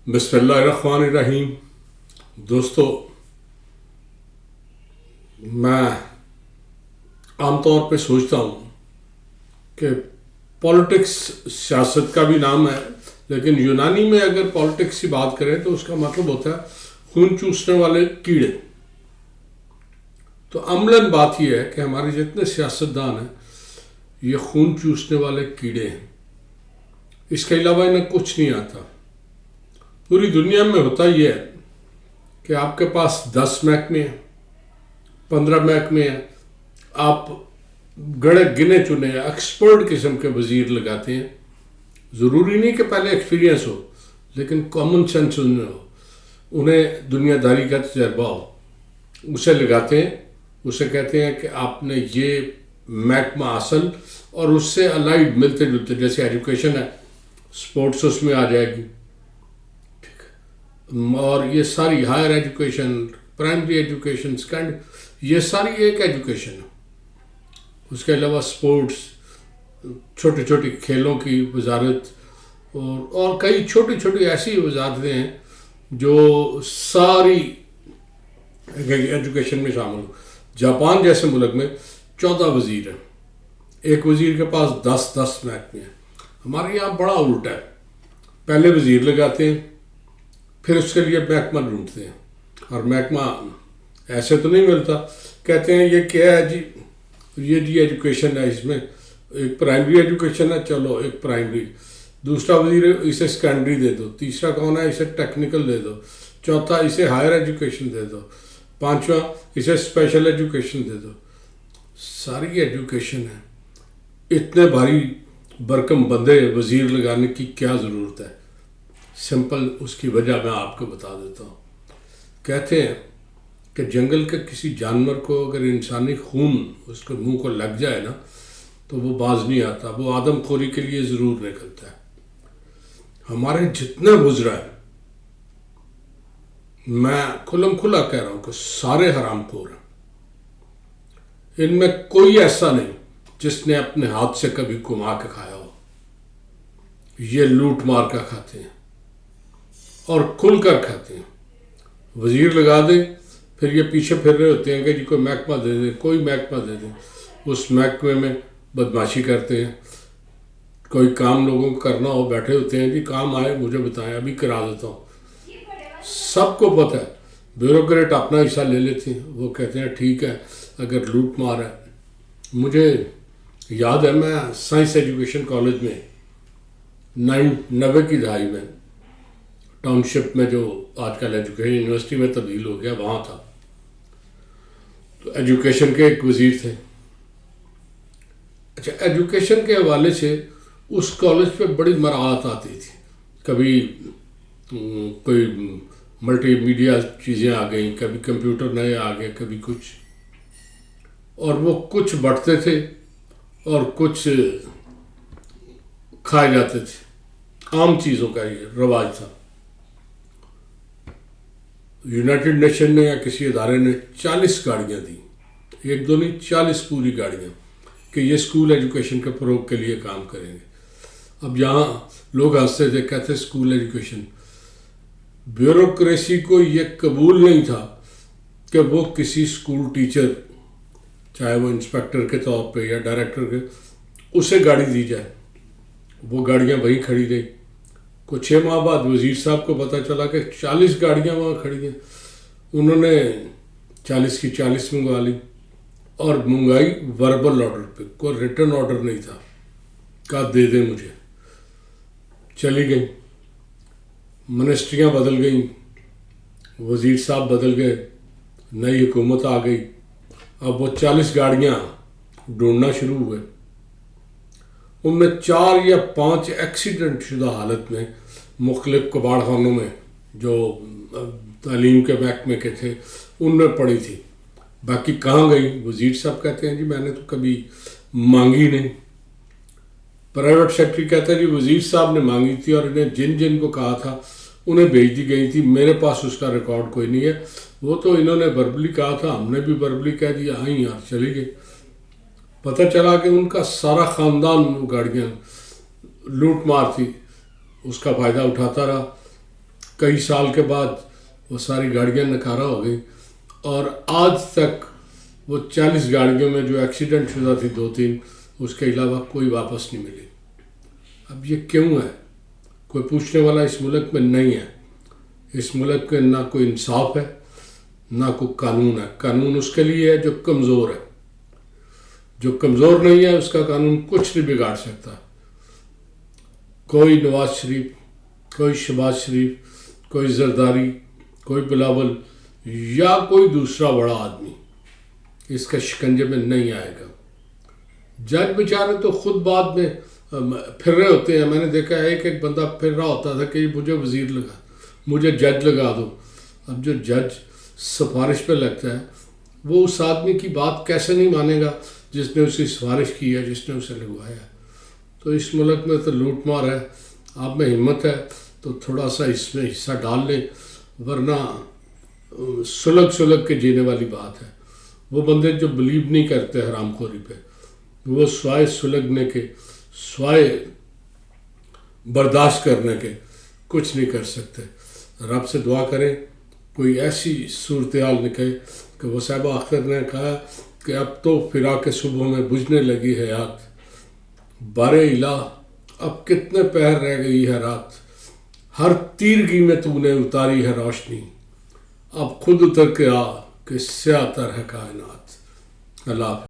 بسم اللہ الرحمن الرحیم. دوستو، میں عام طور پہ سوچتا ہوں کہ پالیٹکس سیاست کا بھی نام ہے، لیکن یونانی میں اگر پالیٹکس کی بات کریں تو اس کا مطلب ہوتا ہے خون چوسنے والے کیڑے. تو عملاً بات یہ ہے کہ ہمارے جتنے سیاستدان ہیں یہ خون چوسنے والے کیڑے ہیں. اس کے علاوہ انہیں کچھ نہیں آتا. پوری دنیا میں ہوتا یہ ہے کہ آپ کے پاس 10 محکمے ہیں، 15 محکمے ہیں، آپ گنے چنے ایکسپرٹ قسم کے وزیر لگاتے ہیں. ضروری نہیں کہ پہلے ایکسپیرینس ہو، لیکن کامن سینس انہیں ہو، انہیں دنیا داری کا تجربہ ہو. اسے لگاتے ہیں، اسے کہتے ہیں کہ آپ نے یہ محکمہ اصل اور اس سے الائڈ ملتے جلتے، جیسے ایجوکیشن ہے، سپورٹس اس میں آ جائے گی، اور یہ ساری ہائر ایجوکیشن، پرائمری ایجوکیشن، یہ ساری ایک ایجوکیشن ہے. اس کے علاوہ سپورٹس، چھوٹی چھوٹی کھیلوں کی وزارت اور کئی چھوٹی چھوٹی ایسی وزارتیں ہیں جو ساری ایجوکیشن میں شامل ہو. جاپان جیسے ملک میں 14 وزیر ہیں، ایک وزیر کے پاس 10 محکمے ہیں. ہمارے یہاں بڑا الٹا ہے، پہلے وزیر لگاتے ہیں، پھر اس کے لیے محکمہ ڈھونڈتے ہیں، اور محکمہ ایسے تو نہیں ملتا. کہتے ہیں یہ کیا ہے جی، یہ جی ایجوکیشن ہے، اس میں ایک پرائمری ایجوکیشن ہے، چلو ایک پرائمری. دوسرا وزیر اسے سیکنڈری دے دو، تیسرا کون ہے اسے ٹیکنیکل دے دو، چوتھا اسے ہائر ایجوکیشن دے دو، پانچواں اسے اسپیشل ایجوکیشن دے دو. ساری ایجوکیشن ہے. اتنے بھاری برکم بندے وزیر لگانے کی کیا ضرورت ہے؟ سمپل اس کی وجہ میں آپ کو بتا دیتا ہوں. کہتے ہیں کہ جنگل کے کسی جانور کو اگر انسانی خون اس کے منہ کو لگ جائے نا تو وہ باز نہیں آتا، وہ آدم خوری کے لیے ضرور نکلتا ہے. ہمارے جتنے وزراء ہیں، میں کھلم کھلا کہہ رہا ہوں کہ سارے حرام خور ہیں. ان میں کوئی ایسا نہیں جس نے اپنے ہاتھ سے کبھی کما کے کھایا ہو. یہ لوٹ مار کا کھاتے ہیں اور کھل کر کھاتے ہیں. وزیر لگا دیں، پھر یہ پیچھے پھر رہے ہوتے ہیں کہ جی کوئی محکمہ دے دیں، کوئی محکمہ دے دیں. اس محکمے میں بدماشی کرتے ہیں. کوئی کام لوگوں کو کرنا ہو، بیٹھے ہوتے ہیں، جی کام آئے مجھے بتائیں، ابھی کرا دیتا ہوں. سب کو پتہ ہے، بیوروکریٹ اپنا حصہ لے لیتے ہیں. وہ کہتے ہیں ٹھیک ہے اگر لوٹ مار ہے. مجھے یاد ہے میں سائنس ایجوکیشن کالج میں 90 کی دہائی میں ٹاؤن شپ میں، جو آج کل ایجوکیشن یونیورسٹی میں تبدیل ہو گیا، وہاں تھا. تو ایجوکیشن کے ایک وزیر تھے. اچھا، ایجوکیشن کے حوالے سے اس کالج پہ بڑی مراعات آتی تھی. کبھی کوئی ملٹی میڈیا چیزیں آ گئیں، کبھی کمپیوٹر نئے آ گئے، کبھی کچھ، اور وہ کچھ بٹتے تھے اور کچھ کھائے جاتے تھے. عام چیزوں کا یہ رواج تھا. یونائٹڈ نیشن نے یا کسی ادارے نے 40 گاڑیاں دیں، ایک دو نہیں، 40 پوری گاڑیاں، کہ یہ اسکول ایجوکیشن کے فروغ کے لیے کام کریں گے. اب یہاں لوگ ہنستے تھے، کہتے اسکول ایجوکیشن. بیوروکریسی کو یہ قبول نہیں تھا کہ وہ کسی اسکول ٹیچر، چاہے وہ انسپیکٹر کے طور پہ یا ڈائریکٹر کے، اسے گاڑی دی جائے. وہ گاڑیاں وہیں کھڑی رہی. کچھ 6 ماہ بعد وزیر صاحب کو پتہ چلا کہ 40 گاڑیاں وہاں کھڑی ہیں. انہوں نے 40 کی 40 منگوا لی، اور منگائی وربل آرڈر پہ، کوئی ریٹن آرڈر نہیں تھا. کہا دے دیں مجھے. چلی گئیں. منسٹریاں بدل گئیں، وزیر صاحب بدل گئے، نئی حکومت آ گئی. اب وہ 40 گاڑیاں ڈھونڈنا شروع ہوئے. ان میں 4 یا 5 ایکسیڈنٹ شدہ حالت میں مختلف کباڑ خانوں میں جو تعلیم کے محکمے کے تھے ان میں پڑی تھی. باقی کہاں گئی؟ وزیر صاحب کہتے ہیں جی میں نے تو کبھی مانگی نہیں. پرائیویٹ سیکٹری کہتا ہے جی وزیر صاحب نے مانگی تھی اور انہیں جن جن کو کہا تھا انہیں بھیج دی گئی تھی. میرے پاس اس کا ریکارڈ کوئی نہیں ہے. وہ تو انہوں نے وربلی کہا تھا، ہم نے بھی وربلی کہہ دیا، آئیں یار چلی گئی. پتہ چلا کہ ان کا سارا خاندان وہ گاڑیاں لوٹ مار تھی، اس کا فائدہ اٹھاتا رہا. کئی سال کے بعد وہ ساری گاڑیاں نکارہ ہو گئی، اور آج تک وہ 40 گاڑیوں میں جو ایکسیڈنٹ شدہ تھی 2-3، اس کے علاوہ کوئی واپس نہیں ملی۔ اب یہ کیوں ہے؟ کوئی پوچھنے والا اس ملک میں نہیں ہے۔ اس ملک میں نہ کوئی انصاف ہے، نہ کوئی قانون ہے۔ قانون اس کے لیے ہے جو کمزور ہے، جو کمزور نہیں ہے اس کا قانون کچھ نہیں بگاڑ سکتا۔ کوئی نواز شریف، کوئی شہباز شریف، کوئی زرداری، کوئی بلاول یا کوئی دوسرا بڑا آدمی اس کے شکنجے میں نہیں آئے گا۔ جج بیچارے تو خود بعد میں پھر رہے ہوتے ہیں۔ میں نے دیکھا ہے ایک بندہ پھر رہا ہوتا تھا کہ مجھے وزیر لگا، مجھے جج لگا دو۔ اب جو جج سفارش پہ لگتا ہے وہ اس آدمی کی بات کیسے نہیں مانے گا جس نے اسی سفارش کی ہے، جس نے اسے لگوایا ہے؟ تو اس ملک میں تو لوٹ مار ہے۔ آپ میں ہمت ہے تو تھوڑا سا اس میں حصہ ڈال لیں، ورنہ سلگ کے جینے والی بات ہے۔ وہ بندے جو بلیو نہیں کرتے حرام خوری پہ، وہ سوائے سلگنے کے، سوائے برداشت کرنے کے کچھ نہیں کر سکتے۔ رب سے دعا کریں کوئی ایسی صورتحال نکلے کہ وہ صاحب آخر نے کہا کہ اب تو فراق صبح میں بجھنے لگی ہے یاد، بارے الہ اب کتنے پہر رہ گئی ہے رات، ہر تیرگی میں تو نے اتاری ہے روشنی، اب خود اتر کے آ کہ سیاہ تر ہے کائنات۔ اللہ حافظ۔